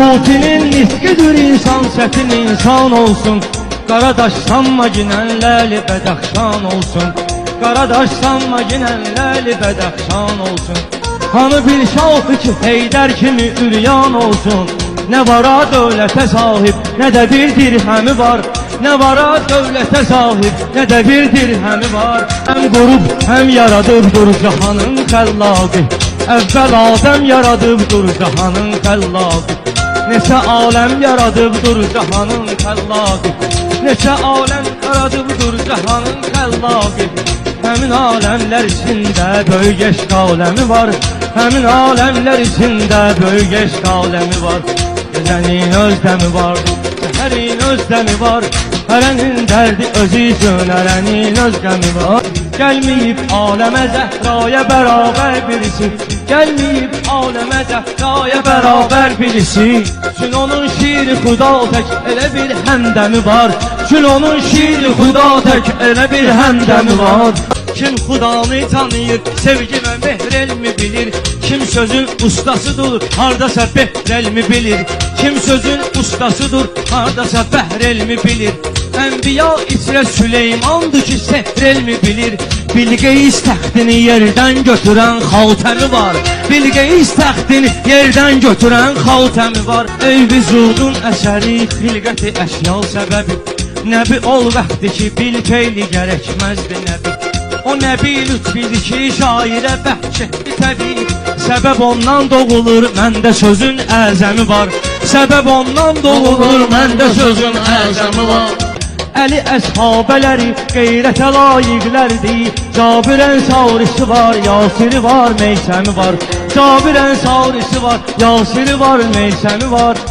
Hutinin nitqidir insan, çətin insan olsun. Qaradaş sanma ginənləli bədəxşan olsun. Qaradaş sanma ginənləli bədəxşan olsun. Hanı bir şahı ki Heydər kimi üryan olsun. Nə vara dövlətə sahib, nə də bir dirhəmi var. Nə vara dövlətə sahib, nə də bir dirhəmi var. Həm qurub, həm yaradıbdır cahanın xəllaqı. Əvvəl Adəm yaradıbdır cahanın xəllaqı. Neçə aləm yaradıbdır cahanın xəllaqı. Neçə aləm yaradıbdır cahanın xəllaqı. Həmin aləmlər içində böyük eşq aləmi var. Həmin aləmlər içində böyük eşq aləmi var. Gecənin özdəmi var, səhərin özdəmi var. Hərənin dərdi özü üçün, hərənin özgəmi var. Gəlməyib aləmə Zəhraya bərabər birisi. Gəlməyib aləmə Zəhraya bərabər birisi. Çün onun şiiri xuda tək elə bir həmdəmi var. Çün onun şiiri xuda tək elə bir həmdəmi var. Kim xudanı tanıyır, sevgi və mehr elmi bilir. Kim sözün ustasıdır, hardasa behr elmi bilir. Kim sözün ustasıdır, hardasa behr elmi bilir. Ənbiya içrə Süleymandır ki sehr elmi bilir. Bilqeyis təxtini yerdən götürən xaltəmi var. Bilqeyis təxtini yerdən götürən xaltəmi var. Ey vücudun əsəri, xilqəti əşya səbəbi. Nəbi ol vəxti ki bil feyli gərəkməzdi nəbi. O nəbi lütfidir ki şairə bəxş etdi təbii. Səbəb ondan doğulur, məndə sözün əzəmi var. Səbəb ondan doğulur, məndə sözün əzəmi var. Əli əshabələri qeyrətə layiqlərdir. Cabir Ənsarisi var, Yasiri var, Meysəmi var. Cabir Ənsarisi var, Yasiri var, Meysəmi var.